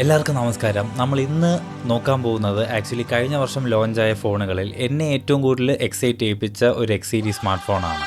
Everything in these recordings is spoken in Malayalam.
എല്ലാവർക്കും നമസ്കാരം. നമ്മൾ ഇന്ന് നോക്കാൻ പോകുന്നത് ആക്ച്വലി കഴിഞ്ഞ വർഷം ലോഞ്ചായ ഫോണുകളിൽ എന്നെ ഏറ്റവും കൂടുതൽ എക്സൈറ്റ് ചെയ്യിപ്പിച്ച ഒരു എക്സ് സീരീസ് സ്മാർട്ട് ഫോണാണ്.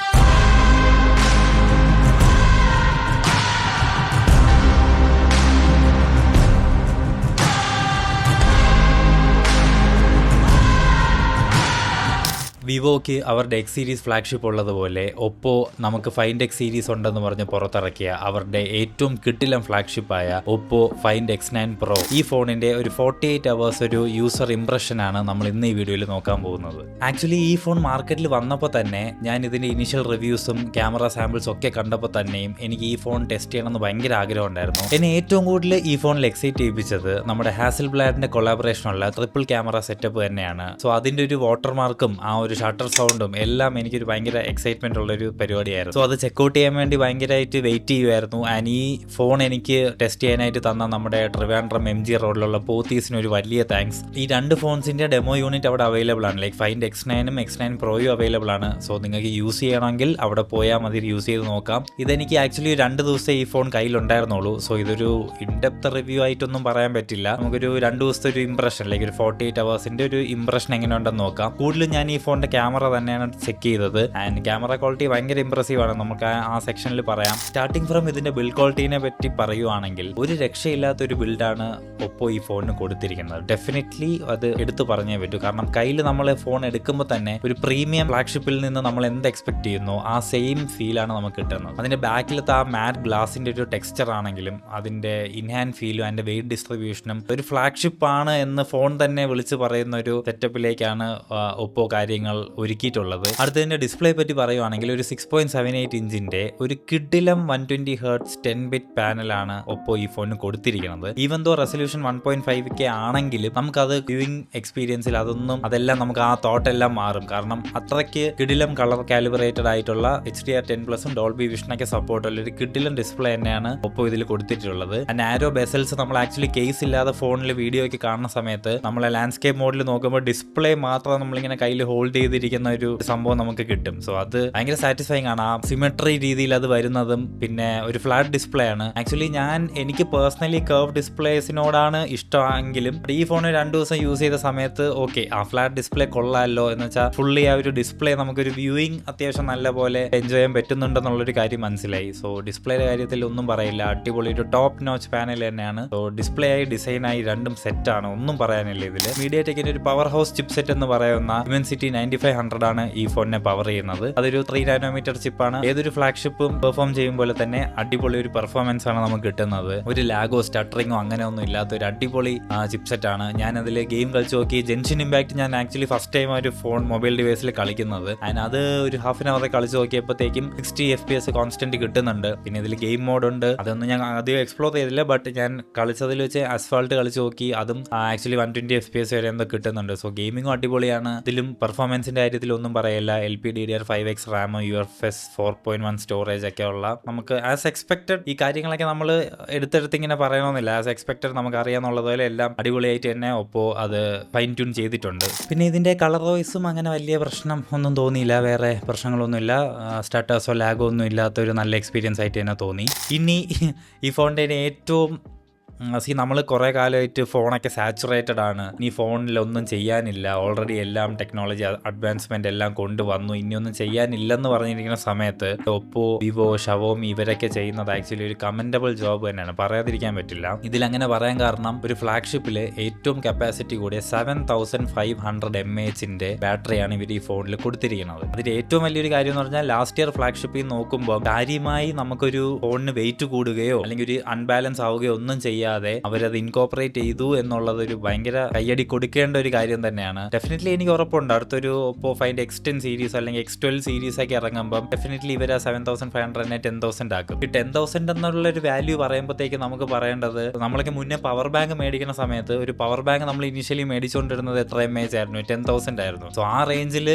വിവോയ്ക്ക് അവരുടെ എക്സ് സീരീസ് ഫ്ലാഗ്ഷിപ്പ് ഉള്ളതുപോലെ ഒപ്പോ നമുക്ക് ഫൈൻഡ് എക്സ് സീരീസ് ഉണ്ടെന്ന് പറഞ്ഞ് പുറത്തിറക്കിയ അവരുടെ ഏറ്റവും കിടിലം ഫ്ലാഗ്ഷിപ്പായ ഒപ്പോ ഫൈൻഡ് X9 Pro ഈ ഫോണിന്റെ ഒരു 48 hours ഒരു യൂസർ ഇംപ്രഷനാണ് നമ്മൾ ഇന്ന് ഈ വീഡിയോയിൽ നോക്കാൻ പോകുന്നത്. ആക്ച്വലി ഈ ഫോൺ മാർക്കറ്റിൽ വന്നപ്പോൾ തന്നെ ഞാൻ ഇതിന്റെ ഇനീഷ്യൽ റിവ്യൂസും ക്യാമറ സാമ്പിൾസും ഒക്കെ കണ്ടപ്പോൾ തന്നെയും എനിക്ക് ഈ ഫോൺ ടെസ്റ്റ് ചെയ്യണമെന്ന് ഭയങ്കര ആഗ്രഹം ഉണ്ടായിരുന്നു. എന്നെ ഏറ്റവും കൂടുതൽ ഈ ഫോണിൽ എക്സൈറ്റ് ചെയ്യിപ്പിച്ചത് നമ്മുടെ ഹാസൽബ്ലാഡിന്റെ കൊളാബറേഷനുള്ള ട്രിപ്പിൾ ക്യാമറ സെറ്റപ്പ് തന്നെയാണ്. സോ അതിന്റെ ഒരു വാട്ടർമാർക്കും ആ ഒരു ഷട്ടർ സൗണ്ടും എല്ലാം എനിക്കൊരു ഭയങ്കര എക്സൈറ്റ്മെന്റ് ഉള്ളൊരു പരിപാടിയായിരുന്നു. സോ അത് ചെക്കൗട്ട് ചെയ്യാൻ വേണ്ടി ഭയങ്കരമായിട്ട് വെയിറ്റ് ചെയ്യുമായിരുന്നു. ആൻഡ് ഈ ഫോൺ എനിക്ക് ടെസ്റ്റ് ചെയ്യാനായിട്ട് തന്ന നമ്മുടെ ട്രിവാൻഡ്രം MG റോഡിലുള്ള പോത്തീസിന് ഒരു വലിയ താങ്ക്സ്. ഈ രണ്ട് ഫോൺസിന്റെ ഡെമോ യൂണിറ്റ് അവിടെ അവൈലബിൾ ആണ്. ലൈക്ക് ഫൈൻഡ് X9 X9 Proയും അവൈലബിൾ ആണ്. സോ നിങ്ങൾക്ക് യൂസ് ചെയ്യണമെങ്കിൽ അവിടെ പോയാൽ മതി, യൂസ് ചെയ്ത് നോക്കാം. ഇതെനിക്ക് ആക്ച്വലി 2 ദിവസം ഈ ഫോൺ കയ്യിലുണ്ടായിരുന്നുള്ളൂ. സോ ഇതൊരു ഇൻഡെപ്ത് റിവ്യൂ ആയിട്ടൊന്നും പറയാൻ പറ്റില്ല. നമുക്കൊരു 2 ദിവസത്തെ ഒരു ഇംപ്രഷൻ, ലൈക്ക് ഒരു 48 hours ഒരു ഇംപ്രഷൻ എങ്ങനെ ഉണ്ടെന്ന് നോക്കാം. കൂടുതലും ഞാൻ ഈ ഫോണിന്റെ ക്യാമറ തന്നെയാണ് ചെക്ക് ചെയ്തത്. ആൻഡ് ക്യാമറ ക്വാളിറ്റി ഭയങ്കര ഇംപ്രസീവ് ആണ്. നമുക്ക് ആ സെക്ഷനിൽ പറയാം. സ്റ്റാർട്ടിംഗ് ഫ്രം ഇതിന്റെ ബിൽഡ് ക്വാളിറ്റിനെ പറ്റി പറയുവാണെങ്കിൽ ഒരു രക്ഷയില്ലാത്തൊരു ബിൽഡാണ് ഒപ്പോ ഈ ഫോണിന് കൊടുത്തിരിക്കുന്നത്. ഡെഫിനറ്റ്ലി അത് എടുത്തു പറഞ്ഞേ പറ്റൂ. കാരണം കയ്യിൽ നമ്മൾ ഫോൺ എടുക്കുമ്പോൾ തന്നെ ഒരു പ്രീമിയം ഫ്ലാഗ്ഷിപ്പിൽ നിന്ന് നമ്മൾ എന്ത് എക്സ്പെക്ട് ചെയ്യുന്നു ആ സെയിം ഫീലാണ് നമുക്ക് കിട്ടുന്നത്. അതിന്റെ ബാക്കിലത്തെ ആ മാറ്റ് ഗ്ലാസിന്റെ ഒരു ടെക്സ്ചർ ആണെങ്കിലും അതിന്റെ ഇൻഹാൻഡ് ഫീലും അതിന്റെ വെയിറ്റ് ഡിസ്ട്രിബ്യൂഷനും ഒരു ഫ്ലാഗ്ഷിപ്പ് ആണ് എന്ന് ഫോൺ തന്നെ വിളിച്ച് പറയുന്ന ഒരു സെറ്റപ്പിലേക്കാണ് ഒപ്പോ കാര്യങ്ങൾ ഒരുക്കിയിട്ടുള്ളത്. അടുത്തതിന്റെ ഡിസ്പ്ലേ പറ്റി പറയുവാണെങ്കിൽ ഒരു 6.78 ഇഞ്ചിന്റെ ഒരു കിഡിലം 120 Hz 10-bit പാനലാണ് ഒപ്പോ ഈ ഫോണിന് കൊടുത്തിരിക്കുന്നത്. ഈവൻ ദോ റെസൊല്യൂഷൻ 1.5K ആണെങ്കിലും നമുക്കത് വ്യൂയിങ് എക്സ്പീരിയൻസിൽ അതെല്ലാം നമുക്ക് ആ തോട്ടെല്ലാം മാറും. കാരണം അത്രയ്ക്ക് കിഡിലം കളർ കാലിബ്രേറ്റഡ് ആയിട്ടുള്ള HDR10+ ഡോൾബി വിഷനൊക്കെ സപ്പോർട്ടുള്ള ഒരു കിഡിലം ഡിസ്പ്ലേ തന്നെയാണ് ഒപ്പോ ഇതിൽ കൊടുത്തിട്ടുള്ളത്. നാരോ ബെസൽസ് നമ്മൾ ആക്ച്വലി കേസ് ഇല്ലാതെ ഫോണിൽ വീഡിയോ ഒക്കെ കാണുന്ന സമയത്ത് നമ്മളെ ലാൻഡ്സ്കേപ്പ് മോഡിൽ നോക്കുമ്പോൾ ഡിസ്പ്ലേ മാത്രം നമ്മളിങ്ങനെ കയ്യിൽ ഹോൾഡ് ചെയ്തിരിക്കുന്ന ഒരു സംഭവം നമുക്ക് കിട്ടും. സോ അത് ഭയങ്കര സാറ്റിസ്ഫൈങ് ആണ്. ആ സിമെട്രി രീതിയിൽ അത് വരുന്നതും പിന്നെ ഒരു ഫ്ലാറ്റ് ഡിസ്പ്ലേ ആണ്. ആക്ച്വലി എനിക്ക് പേഴ്സണലി കർവ് ഡിസ്പ്ലേസിനോടാണ് ഇഷ്ടമെങ്കിലും ഈ ഫോൺ 2 ദിവസം യൂസ് ചെയ്ത സമയത്ത് ഓക്കെ ആ ഫ്ലാറ്റ് ഡിസ്പ്ലേ കൊള്ളാമല്ലോ എന്ന് വെച്ചാൽ ഫുള്ളി ആ ഒരു ഡിസ്പ്ലേ നമുക്കൊരു വ്യൂയിങ് അത്യാവശ്യം നല്ല പോലെ എൻജോയ് ചെയ്യാൻ പറ്റുന്നുണ്ടെന്നുള്ളൊരു കാര്യം മനസ്സിലായി. സോ ഡിസ്പ്ലേയുടെ കാര്യത്തിൽ ഒന്നും പറയില്ല. അടിപൊളി ഒരു ടോപ്പ് നോച്ച് പാനൽ തന്നെയാണ്. സോ ഡിസ്പ്ലേ ആയി ഡിസൈനായി രണ്ടും സെറ്റാണ്, ഒന്നും പറയാനില്ല. ഇതിൽ മീഡിയടെക്കിന്റെ ഒരു പവർ ഹൗസ് ചിപ്സെറ്റ് എന്ന് പറയുന്ന Dimensity 9500 ആണ് ഈ ഫോണിനെ പവർ ചെയ്യുന്നത്. അതൊരു 3 nm ചിപ്പാണ്. ഏതൊരു ഫ്ലാഗ്ഷിപ്പും പെർഫോം ചെയ്യും പോലെ തന്നെ അടിപൊളി ഒരു പെർഫോമൻസ് ആണ് നമുക്ക് കിട്ടുന്നത്. ഒരു ലാഗോ സ്റ്റട്ടറിങ്ങോ അങ്ങനെ ഒന്നും ഇല്ലാത്ത ഒരു അടിപൊളി ചിപ്സെറ്റ് ആണ്. ഞാൻ അതിൽ ഗെയിം കളിച്ച് നോക്കി. ജെൻഷിൻ ഇമ്പാക്ട് ഞാൻ ആക്ച്വലി ഫസ്റ്റ് ടൈം ഒരു ഫോൺ മൊബൈൽ ഡിവൈസിൽ കളിക്കുന്നത്. ആൻഡ് അത് ഒരു ഹാഫ് ആൻ അവർ കളിച്ച് നോക്കിയപ്പോഴത്തേക്കും 60 FPS കോൺസ്റ്റന്റ് കിട്ടുന്നുണ്ട്. പിന്നെ ഇതിൽ ഗെയിം മോഡ് ഉണ്ട്. അതൊന്നും ഞാൻ അധികം എക്സ്പ്ലോർ ചെയ്തില്ല. ബട്ട് ഞാൻ കളിച്ചതിൽ വെച്ച് അസ്ഫാൾട്ട് കളിച്ച് നോക്കി. അതും ആക്ച്വലി 120 FPS വരെ എന്തോ കിട്ടുന്നുണ്ട്. സോ ഗെയിമിങ്ങും അടിപൊളിയാണ്. ഇതിലും പെർഫോമൻസിന്റെ കാര്യത്തിൽ ഒന്നും പറയില്ല. LPDDR5X റാം, UFS 4.1 സ്റ്റോറേജ് ഒക്കെ ഉള്ള നമുക്ക് ആസ് എക്സ്പെക്റ്റഡ് ഈ കാര്യങ്ങളൊക്കെ നമ്മൾ എടുത്തെടുത്ത് ഇങ്ങനെ പറയണമെന്നില്ല. ആസ് എക്സ്പെക്റ്റഡ് നമുക്ക് അറിയാന്നുള്ളതുപോലെ എല്ലാം അടിപൊളിയായിട്ട് തന്നെ ഒപ്പോ അത് ഫൈൻ ട്യൂൺ ചെയ്തിട്ടുണ്ട്. പിന്നെ ഇതിന്റെ കളർ വോയിസും അങ്ങനെ വലിയ പ്രശ്നം ഒന്നും തോന്നിയില്ല. വേറെ പ്രശ്നങ്ങളൊന്നുമില്ല. സ്റ്റാറ്റസോ ലാഗോ ഒന്നും ഇല്ലാത്തൊരു നല്ല എക്സ്പീരിയൻസ് ആയിട്ട് തന്നെ തോന്നി. ഇനി ഈ ഫോണിന്റെ ഏറ്റവും നമ്മൾ കുറേ കാലമായിട്ട് ഫോണൊക്കെ സാച്ചുറേറ്റഡ് ആണ്, ഇനി ഫോണിലൊന്നും ചെയ്യാനില്ല, ഓൾറെഡി എല്ലാം ടെക്നോളജി അഡ്വാൻസ്മെന്റ് എല്ലാം കൊണ്ടുവന്നു, ഇനിയൊന്നും ചെയ്യാനില്ലെന്ന് പറഞ്ഞിരിക്കുന്ന സമയത്ത് ഒപ്പോ, വിവോ, ഷവോമി ഇവരൊക്കെ ചെയ്യുന്നത് ആക്ച്വലി ഒരു കമന്റബിൾ ജോബ് തന്നെയാണ്, പറയാതിരിക്കാൻ പറ്റില്ല. ഇതിലങ്ങനെ പറയാൻ കാരണം ഒരു ഫ്ലാഗ്ഷിപ്പിൽ ഏറ്റവും കപ്പാസിറ്റി കൂടിയ 7500 mAh ബാറ്ററിയാണ് ഇവർ ഈ ഫോണിൽ കൊടുത്തിരിക്കുന്നത്. അതിന്റെ ഏറ്റവും വലിയൊരു കാര്യം എന്ന് പറഞ്ഞാൽ ലാസ്റ്റ് ഇയർ ഫ്ലാഗ്ഷിപ്പിൽ നോക്കുമ്പോൾ കാര്യമായി നമുക്കൊരു ഫോണിന് വെയിറ്റ് കൂടുകയോ അല്ലെങ്കിൽ ഒരു അൺബാലൻസ് ആവുകയോ ഒന്നും ചെയ്യാതെ അവരത് ഇൻകോപ്പറേറ്റ് ചെയ്തു എന്നുള്ളത് ഒരു ഭയങ്കര കയ്യടി കൊടുക്കേണ്ട ഒരു കാര്യം തന്നെയാണ്. ഡെഫിനറ്റ്ലി എനിക്ക് ഉറപ്പുണ്ട് അടുത്തൊരു ഒപ്പോ ഫൈൻഡ് X10 സീരീസ് അല്ലെങ്കിൽ X12 സീരീസ് ഒക്കെ ഇറങ്ങുമ്പോൾ ഡെഫിനറ്റ്ലി ഇവർ 7500 10,000 ആക്കും. ഈ 10,000 എന്നുള്ള ഒരു വാല്യൂ പറയുമ്പോഴത്തേക്ക് നമുക്ക് പറയേണ്ടത് നമ്മളൊക്കെ മുന്നേ പവർ ബാങ്ക് മേടിക്കുന്ന സമയത്ത് ഒരു പവർ ബാങ്ക് നമ്മൾ ഇനീഷ്യലി മേടിച്ചുകൊണ്ടിരുന്നത് എത്ര mAh ആയിരുന്നു? 10,000 ആയിരുന്നു. സോ ആ റേഞ്ചിൽ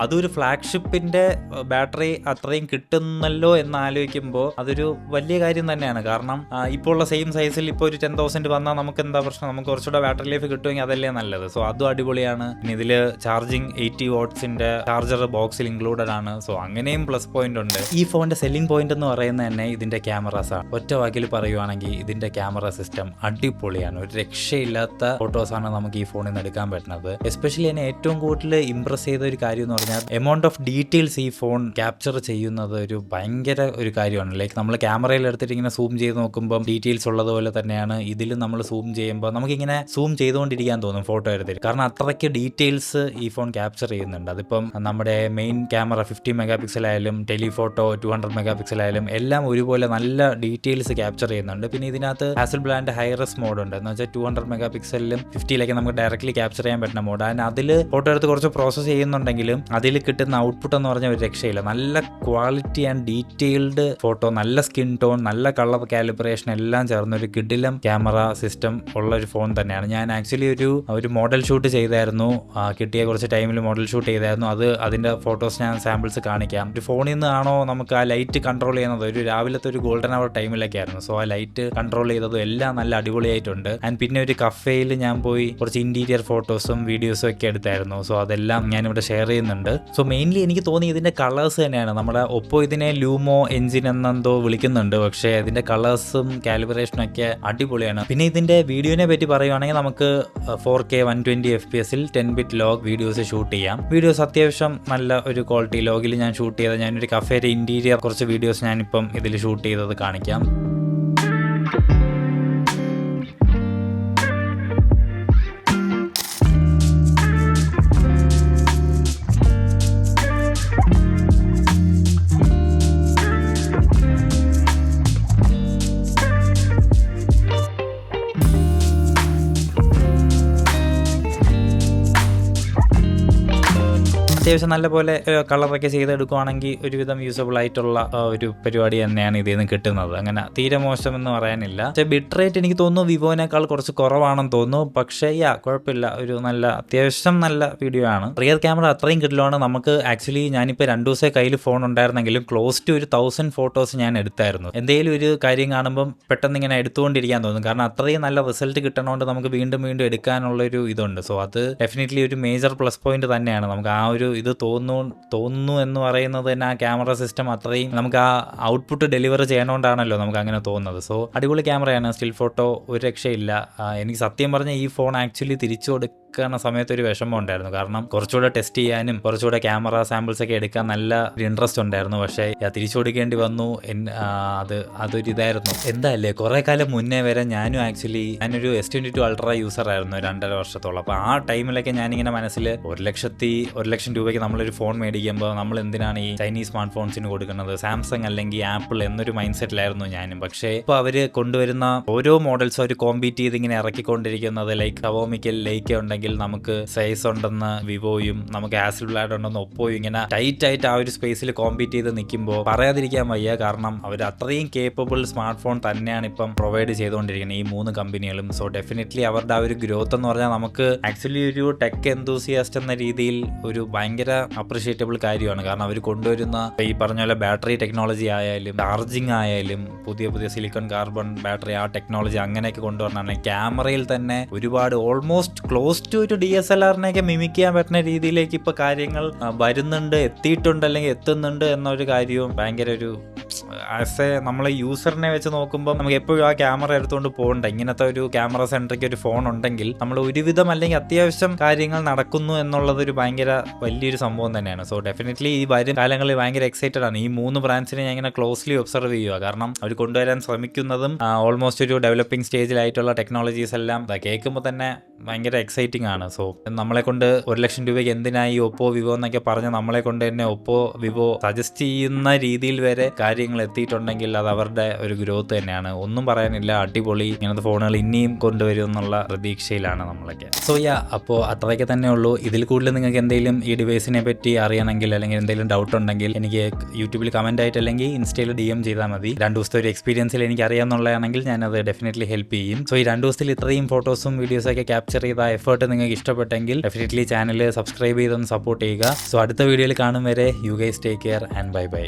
അതൊരു ഫ്ലാഗ്ഷിപ്പിന്റെ ബാറ്ററി അത്രയും കിട്ടുന്നല്ലോ എന്ന് ആലോചിക്കുമ്പോൾ അതൊരു വലിയ കാര്യം തന്നെയാണ്. കാരണം ഇപ്പോൾ ഉള്ള സെയിം സൈസിൽ ഇപ്പോൾ ഒരു 10,000 വന്നാൽ നമുക്ക് എന്താ പ്രശ്നം, നമുക്ക് കുറച്ചുകൂടെ ബാറ്ററി ലൈഫ് കിട്ടുമെങ്കിൽ അതല്ലേ നല്ലത്. സോ അതും അടിപൊളിയാണ്. പിന്നെ ഇതിൽ ചാർജിങ് 80 വാട്ട്സിന്റെ ചാർജർ ബോക്സിൽ ഇൻക്ലൂഡഡ് ആണ്. സോ അങ്ങനെയും പ്ലസ് പോയിന്റ് ഉണ്ട്. ഈ ഫോണിന്റെ സെല്ലിംഗ് പോയിന്റ് എന്ന് പറയുന്നത് തന്നെ ഇതിന്റെ ക്യാമറാസ് ആണ്. ഒറ്റ വാക്കിൽ പറയുവാണെങ്കിൽ ഇതിന്റെ ക്യാമറ സിസ്റ്റം അടിപൊളിയാണ്. ഒരു രക്ഷയില്ലാത്ത ഫോട്ടോസാണ് നമുക്ക് ഈ ഫോണിൽ നിന്ന് എടുക്കാൻ പറ്റുന്നത്. എസ്പെഷ്യലി എന്നെ ഏറ്റവും കൂടുതൽ ഇംപ്രസ് ചെയ്ത ഒരു കാര്യം എന്ന് പറഞ്ഞാൽ എമൗണ്ട് ഓഫ് ഡീറ്റെയിൽസ് ഈ ഫോൺ ക്യാപ്ചർ ചെയ്യുന്നത് ഒരു ഭയങ്കര ഒരു കാര്യമാണ്. ലൈക്ക് നമ്മൾ ക്യാമറയിൽ എടുത്തിട്ട് ഇങ്ങനെ സൂം ചെയ്ത് നോക്കുമ്പോൾ ഡീറ്റെയിൽസ് ഉള്ളതുപോലെ തന്നെയാണ് ഇതിലും നമ്മൾ സൂം ചെയ്യുമ്പോൾ നമുക്കിങ്ങനെ സൂം ചെയ്തുകൊണ്ടിരിക്കാൻ തോന്നും ഫോട്ടോ എടുത്തിട്ട്. കാരണം അത്രയ്ക്ക് ഡീറ്റെയിൽസ് ഈ ഫോൺ ക്യാപ്ചർ ചെയ്യുന്നുണ്ട്. അതിപ്പം നമ്മുടെ മെയിൻ ക്യാമറ 50 മെഗാ പിക്സൽ ആയാലും ടെലിഫോട്ടോ 200 മെഗാ പിക്സൽ ആയാലും എല്ലാം ഒരുപോലെ നല്ല ഡീറ്റെയിൽസ് ക്യാപ്ചർ ചെയ്യുന്നുണ്ട്. പിന്നെ ഇതിനകത്ത് ഹാസൽബ്ലാഡിന്റെ ഹൈറസ് മോഡ് ഉണ്ട്. എന്ന് വെച്ചാൽ 200 മെഗാ പിക്സലിലും 50 നമുക്ക് ഡയറക്റ്റ്ലി ക്യാപ്ചർ ചെയ്യാൻ പറ്റുന്ന മോഡ്. ആൻഡ് അതിൽ ഫോട്ടോ എടുത്ത് കുറച്ച് പ്രോസസ്സ് ചെയ്യുന്നുണ്ടെങ്കിലും അതിൽ കിട്ടുന്ന ഔട്ട്പുട്ട് എന്ന് പറഞ്ഞാൽ ഒരു രക്ഷയില്ല. നല്ല ക്വാളിറ്റി ആൻഡ് ഡീറ്റെയിൽഡ് ഫോട്ടോ, നല്ല സ്കിൻ ടോൺ, നല്ല കളർ കാലിബ്രേഷൻ എല്ലാം ചേർന്ന ഒരു കിഡിലം ക്യാമറ സിസ്റ്റം ഉള്ള ഒരു ഫോൺ തന്നെയാണ്. ഞാൻ ആക്ച്വലി ഒരു മോഡൽ ഷൂട്ട് ചെയ്തായിരുന്നു. കിട്ടിയ കുറച്ച് ടൈമിൽ മോഡൽ ഷൂട്ട് ചെയ്തായിരുന്നു. അതിന്റെ ഫോട്ടോസ് ഞാൻ സാമ്പിൾസ് കാണിക്കാം. ഒരു ഫോണിൽ നിന്നാണോ നമുക്ക് ആ ലൈറ്റ് കൺട്രോൾ ചെയ്യുന്നത് ഒരു രാവിലത്തെ ഒരു ഗോൾഡൻ അവർ ടൈമിലൊക്കെ ആയിരുന്നു. സോ ആ ലൈറ്റ് കൺട്രോൾ ചെയ്തതും എല്ലാം നല്ല അടിപൊളിയായിട്ടുണ്ട്. ആൻഡ് പിന്നെ ഒരു കഫേയിൽ ഞാൻ പോയി കുറച്ച് ഇന്റീരിയർ ഫോട്ടോസും വീഡിയോസും ഒക്കെ എടുത്തായിരുന്നു. സോ അതെല്ലാം ഞാനിവിടെ ഷെയർ ചെയ്യുന്നുണ്ട്. സോ മെയിൻലി എനിക്ക് തോന്നി ഇതിന്റെ കളേഴ്സ് തന്നെയാണ്. നമ്മുടെ ഒപ്പോ ഇതിനെ ലൂമോ എഞ്ചിൻ എന്നെന്തോ വിളിക്കുന്നുണ്ട്. പക്ഷേ ഇതിന്റെ കളേഴ്സും കാലിബ്രേഷനും ഒക്കെ അടിപൊളിയാണ്. പിന്നെ ഇതിന്റെ വീഡിയോനെ പറ്റി പറയുവാണെങ്കിൽ നമുക്ക് 4K 120 FPS 10-bit log videos shoot ചെയ്യാം. വീഡിയോസ് അത്യാവശ്യം നല്ല ഒരു ക്വാളിറ്റി ലോഗിൽ ഞാൻ ഷൂട്ട് ചെയ്ത ഞാനൊരു കഫേയുടെ ഇന്റീരിയർ കുറച്ച് വീഡിയോസ് ഞാനിപ്പം ഇതിൽ ഷൂട്ട് ചെയ്തത് കാണിക്കാം. അത്യാവശ്യം നല്ലപോലെ കളറൊക്കെ ചെയ്തെടുക്കുവാണെങ്കിൽ ഒരുവിധം യൂസബിൾ ആയിട്ടുള്ള ഒരു പരിപാടി തന്നെയാണ് ഇതിൽ നിന്ന് കിട്ടുന്നത്. അങ്ങനെ തീരെ മോശമെന്ന് പറയാനില്ല. പക്ഷേ ബിറ്റ് റേറ്റ് എനിക്ക് തോന്നുന്നു വിവോനേക്കാൾ കുറച്ച് കുറവാണെന്ന് തോന്നുന്നു. പക്ഷേ കുഴപ്പമില്ല, ഒരു നല്ല അത്യാവശ്യം നല്ല വീഡിയോ ആണ്. റിയർ ക്യാമറ അത്രയും കിട്ടില്ലാണ്. നമുക്ക് ആക്ച്വലി ഞാനിപ്പോൾ 2 ദിവസം കയ്യിൽ ഫോൺ ഉണ്ടായിരുന്നെങ്കിലും ക്ലോസ് ടു 1000 ഫോട്ടോസ് ഞാൻ എടുത്തായിരുന്നു. എന്തെങ്കിലും ഒരു കാര്യം കാണുമ്പം പെട്ടെന്ന് ഇങ്ങനെ എടുത്തുകൊണ്ടിരിക്കാൻ തോന്നും. കാരണം അത്രയും നല്ല റിസൾട്ട് കിട്ടണോണ്ട് നമുക്ക് വീണ്ടും വീണ്ടും എടുക്കാനുള്ളൊരു ഇതുണ്ട്. സോ അത് ഡെഫിനറ്റ്ലി ഒരു മേജർ പ്ലസ് പോയിന്റ് തന്നെയാണ്. നമുക്ക് ആ ഒരു ഇത് തോന്നുന്നു എന്ന് പറയുന്നത് തന്നെ ആ ക്യാമറ സിസ്റ്റം അത്രയും നമുക്ക് ആ ഔട്ട്പുട്ട് ഡെലിവർ ചെയ്യണോണ്ടാണല്ലോ നമുക്ക് അങ്ങനെ തോന്നുന്നത്. സോ അടിപൊളി ക്യാമറയാണ്. സ്റ്റിൽ ഫോട്ടോ ഒരു രക്ഷയില്ല. എനിക്ക് സത്യം പറഞ്ഞാൽ ഈ ഫോൺ ആക്ച്വലി തിരിച്ചു കൊടുക്കുന്ന സമയത്ത് ഒരു വിഷമം ഉണ്ടായിരുന്നു. കാരണം കുറച്ചുകൂടെ ടെസ്റ്റ് ചെയ്യാനും കുറച്ചുകൂടെ ക്യാമറ സാമ്പിൾസ് ഒക്കെ എടുക്കാൻ നല്ല ഇൻട്രസ്റ്റ് ഉണ്ടായിരുന്നു. പക്ഷേ തിരിച്ചു കൊടുക്കേണ്ടി വന്നു. അതൊരു ഇതായിരുന്നു. എന്തായാലേ കുറെ കാലം മുന്നേ വരെ ഞാനൊരു S22 അൾട്ര യൂസർ ആയിരുന്നു 2.5 വർഷത്തോളം. അപ്പോൾ ആ ടൈമിലൊക്കെ ഞാനിങ്ങനെ മനസ്സിൽ 1,00,000 രൂപയ്ക്ക് നമ്മളൊരു ഫോൺ മേടിക്കുമ്പോൾ നമ്മൾ എന്തിനാണ് ഈ ചൈനീസ് സ്മാർട്ട് ഫോൺസിന് കൊടുക്കുന്നത്, സാംസങ് അല്ലെങ്കിൽ ആപ്പിൾ എന്നൊരു മൈൻഡ് സെറ്റിലായിരുന്നു ഞാനും. പക്ഷേ ഇപ്പോൾ അവർ കൊണ്ടുവരുന്ന ഓരോ മോഡൽസും അവർ കോമ്പീറ്റ് ചെയ്ത് ഇങ്ങനെ ഇറക്കിക്കൊണ്ടിരിക്കുന്നത് ലൈക്ക് ഷവോമിക്ക് ലൈക്ക ഉണ്ടെങ്കിൽ നമുക്ക് സൈസ് ഉണ്ടെന്ന് വിവോയും നമുക്ക് ഹാസൽബ്ലാഡ് ഉണ്ടെന്ന് ഒപ്പോയും ഇങ്ങനെ ടൈറ്റ് ആയിട്ട് ആ ഒരു സ്പേസിൽ കോമ്പീറ്റ് ചെയ്ത് നിൽക്കുമ്പോൾ പറയാതിരിക്കാൻ വയ്യ. കാരണം അവർ അത്രയും കേപ്പബിൾ സ്മാർട്ട് ഫോൺ തന്നെയാണ് ഇപ്പം പ്രൊവൈഡ് ചെയ്തുകൊണ്ടിരിക്കുന്നത് ഈ 3 കമ്പനികളും. സോ ഡെഫിനറ്റ്ലി അവരുടെ ആ ഒരു ഗ്രോത്ത് എന്ന് പറഞ്ഞാൽ നമുക്ക് ആക്ച്വലി ഒരു ടെക് എന്തൂസിയാസ്റ്റ് എന്ന രീതിയിൽ ഒരു ഭയങ്കര അപ്രിഷിയേറ്റബിൾ കാര്യമാണ്. കാരണം അവർ കൊണ്ടുവരുന്ന ഈ പറഞ്ഞ പോലെ ബാറ്ററി ടെക്നോളജി ആയാലും ചാർജിങ് ആയാലും പുതിയ സിലിക്കൺ കാർബൺ ബാറ്ററി ആ ടെക്നോളജി അങ്ങനെയൊക്കെ കൊണ്ടുവരണം. ക്യാമറയിൽ തന്നെ ഒരുപാട് ഓൾമോസ്റ്റ് ക്ലോസ് ടു ഒരു DSLR-നെയൊക്കെ മിമിക് ചെയ്യാൻ പറ്റുന്ന രീതിയിലേക്ക് ഇപ്പോൾ കാര്യങ്ങൾ വരുന്നുണ്ട്, എത്തിയിട്ടുണ്ട് അല്ലെങ്കിൽ എത്തുന്നുണ്ട് എന്നൊരു കാര്യവും ഭയങ്കര ഒരു നമ്മളെ യൂസറിനെ വെച്ച് നോക്കുമ്പോൾ നമുക്ക് എപ്പോഴും ആ ക്യാമറ എടുത്തുകൊണ്ട് പോകണ്ട. ഇങ്ങനത്തെ ഒരു ക്യാമറ സെൻട്രിക് ഒരു ഫോൺ ഉണ്ടെങ്കിൽ നമ്മൾ ഒരുവിധം അല്ലെങ്കിൽ അത്യാവശ്യം കാര്യങ്ങൾ നടക്കുന്നു എന്നുള്ളത് ഒരു ഭയങ്കര വലിയൊരു സംഭവം തന്നെയാണ്. സോ ഡെഫിനറ്റ്ലി ഈ വരും കാലങ്ങളിൽ ഭയങ്കര എക്സൈറ്റഡ് ആണ്. ഈ 3 ബ്രാൻഡ്സിനെ ഞാൻ ഇങ്ങനെ ക്ലോസ്ലി ഒബ്സർവ് ചെയ്യുക. കാരണം അവർ കൊണ്ടുവരാൻ ശ്രമിക്കുന്നതും ഓൾമോസ്റ്റ് ഒരു ഡെവലപ്പിംഗ് സ്റ്റേജിലായിട്ടുള്ള ടെക്നോളജീസ് എല്ലാം കേൾക്കുമ്പോൾ തന്നെ ഭയങ്കര എക്സൈറ്റിംഗ് ആണ്. സോ നമ്മളെ കൊണ്ട് 1,00,000 രൂപയ്ക്ക് എന്തിനായി ഒപ്പോ വിവോ എന്നൊക്കെ പറഞ്ഞ് നമ്മളെ കൊണ്ട് തന്നെ ഒപ്പോ വിവോ സജസ്റ്റ് ചെയ്യുന്ന രീതിയിൽ വരെ കാര്യങ്ങൾ എത്തിയിട്ടുണ്ടെങ്കിൽ അത് അവരുടെ ഒരു ഗ്രോത്ത് തന്നെയാണ്. ഒന്നും പറയാനില്ല, അടിപൊളി. ഇങ്ങനത്തെ ഫോണുകൾ ഇനിയും കൊണ്ടുവരും എന്നുള്ള പ്രതീക്ഷയിലാണ് നമ്മളൊക്കെ. സോ അപ്പോൾ അത്രയൊക്കെ തന്നെ ഉള്ളൂ. ഇതിൽ കൂടുതൽ നിങ്ങൾക്ക് എന്തെങ്കിലും ഈ ഡിവൈസിനെ പറ്റി അറിയണമെങ്കിൽ അല്ലെങ്കിൽ എന്തെങ്കിലും ഡൗട്ട് ഉണ്ടെങ്കിൽ എനിക്ക് യൂട്യൂബിൽ കമന്റ് ആയിട്ട് അല്ലെങ്കിൽ ഇൻസ്റ്റയിൽ DM ചെയ്താൽ മതി. 2 ദിവസത്തെ ഒരു എക്സ്പീരിയൻസിൽ എനിക്ക് അറിയാമെന്നുള്ളതാണെങ്കിൽ ഞാനത് ഡെഫിനറ്റ്ലി ഹെൽപ്പ് ചെയ്യും. സോ ഈ 2 ദിവസത്തിൽ ഇത്രയും ഫോട്ടോസും വീഡിയോസൊക്കെ ക്യാപ്ചർ ചെയ്ത എഫേർട്ട് നിങ്ങൾക്ക് ഇഷ്ടപ്പെട്ടെങ്കിൽ ഡെഫിനറ്റ്ലി ചാനൽ സബ്സ്ക്രൈബ് ചെയ്തൊന്ന് സപ്പോർട്ട് ചെയ്യുക. സോ അടുത്ത വീഡിയോയിൽ കാണും വരെ you guys take care and bye bye.